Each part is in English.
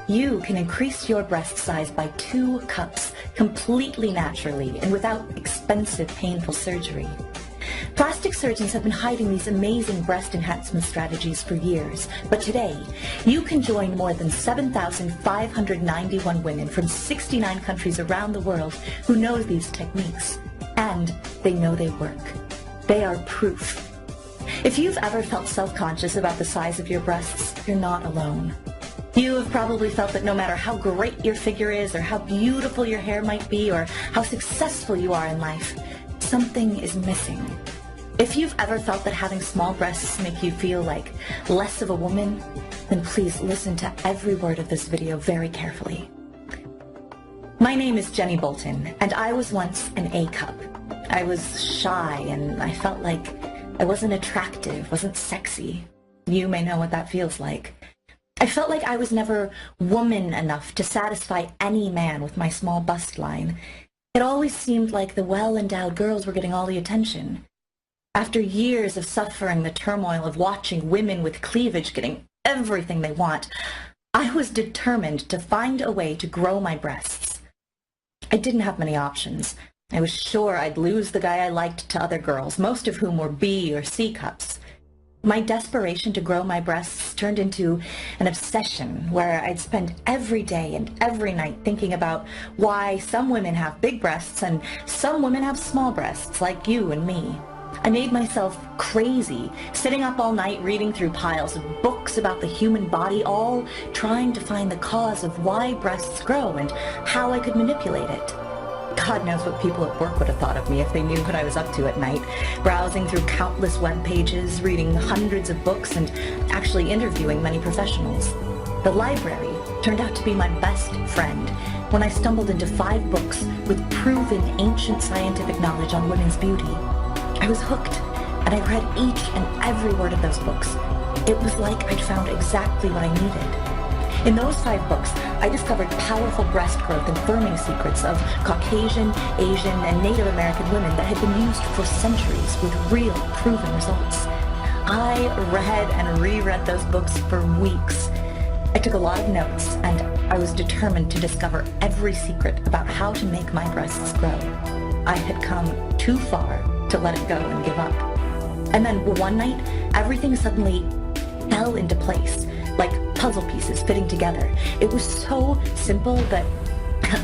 you can increase your breast size by 2 cups completely naturally and without expensive, painful surgery. Plastic surgeons have been hiding these amazing breast enhancement strategies for years, but today, you can join more than 7,591 women from 69 countries around the world who know these techniques, and they know they work. They are proof. If you've ever felt self-conscious about the size of your breasts, you're not alone. You have probably felt that no matter how great your figure is, or how beautiful your hair might be, or how successful you are in life, something is missing. If you've ever felt that having small breasts make you feel like less of a woman, then please listen to every word of this video very carefully. My name is Jenny Bolton, and I was once an A cup. I was shy, and I felt like I wasn't attractive, wasn't sexy. You may know what that feels like. I felt like I was never woman enough to satisfy any man with my small bust line. It always seemed like the well-endowed girls were getting all the attention. After years of suffering the turmoil of watching women with cleavage getting everything they want, I was determined to find a way to grow my breasts. I didn't have many options. I was sure I'd lose the guy I liked to other girls, most of whom were B or C cups. My desperation to grow my breasts turned into an obsession where I'd spend every day and every night thinking about why some women have big breasts and some women have small breasts, like you and me. I made myself crazy, sitting up all night reading through piles of books about the human body, all trying to find the cause of why breasts grow and how I could manipulate it. God knows what people at work would have thought of me if they knew what I was up to at night, browsing through countless web pages, reading hundreds of books, and actually interviewing many professionals. The library turned out to be my best friend when I stumbled into 5 books with proven ancient scientific knowledge on women's beauty. I was hooked, and I read each and every word of those books. It was like I'd found exactly what I needed. In those 5 books, I discovered powerful breast growth and firming secrets of Caucasian, Asian, and Native American women that had been used for centuries with real, proven results. I read and reread those books for weeks. I took a lot of notes, and I was determined to discover every secret about how to make my breasts grow. I had come too far to let it go and give up. And then one night, everything suddenly fell into place, like puzzle pieces fitting together. It was so simple that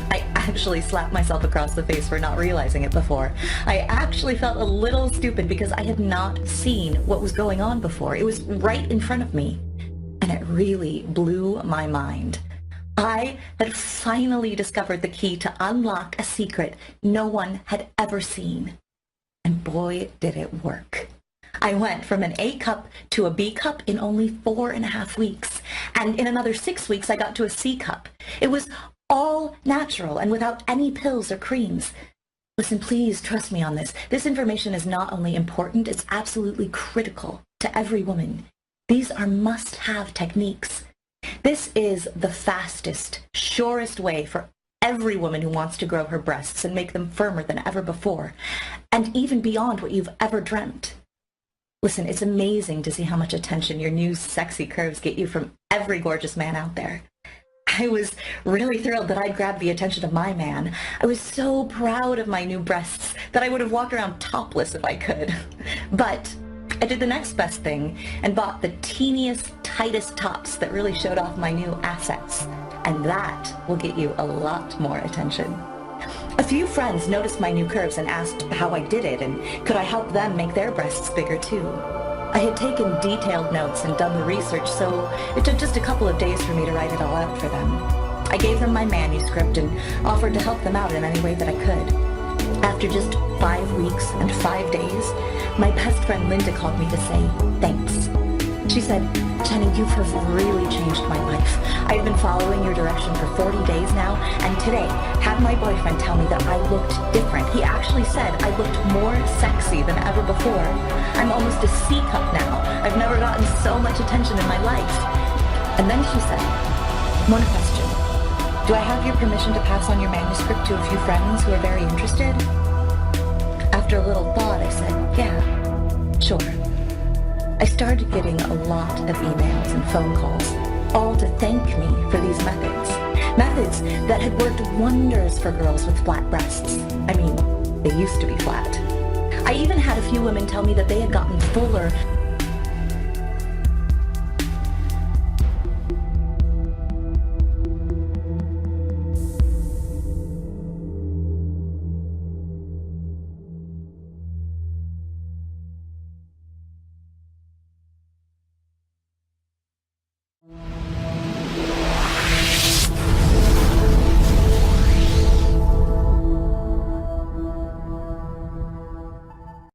I actually slapped myself across the face for not realizing it before. I actually felt a little stupid because I had not seen what was going on before. It was right in front of me, and it really blew my mind. I had finally discovered the key to unlock a secret no one had ever seen. And boy, did it work. I went from an A cup to a B cup in only 4.5 weeks. And in another 6 weeks, I got to a C cup. It was all natural and without any pills or creams. Listen, please trust me on this. This information is not only important, it's absolutely critical to every woman. These are must-have techniques. This is the fastest, surest way for every woman who wants to grow her breasts and make them firmer than ever before, and even beyond what you've ever dreamt. Listen, it's amazing to see how much attention your new sexy curves get you from every gorgeous man out there. I was really thrilled that I'd grabbed the attention of my man. I was so proud of my new breasts that I would have walked around topless if I could. But I did the next best thing and bought the teeniest, tightest tops that really showed off my new assets. And that will get you a lot more attention. A few friends noticed my new curves and asked how I did it and could I help them make their breasts bigger too. I had taken detailed notes and done the research, so it took just a couple of days for me to write it all out for them. I gave them my manuscript and offered to help them out in any way that I could. After just 5 weeks and 5 days, my best friend Linda called me to say thanks. She said, "Jenny, you have really changed my life. I've been following your direction for 40 days now, and today had my boyfriend tell me that I looked different. He actually said I looked more sexy than ever before. I'm almost a C cup now. I've never gotten so much attention in my life." And then she said, "One question. Do I have your permission to pass on your manuscript to a few friends who are very interested?" After a little thought, I said, "Yeah, sure." I started getting a lot of emails and phone calls. all to thank me for these methods. Methods that had worked wonders for girls with flat breasts. I mean, they used to be flat. I even had a few women tell me that they had gotten fuller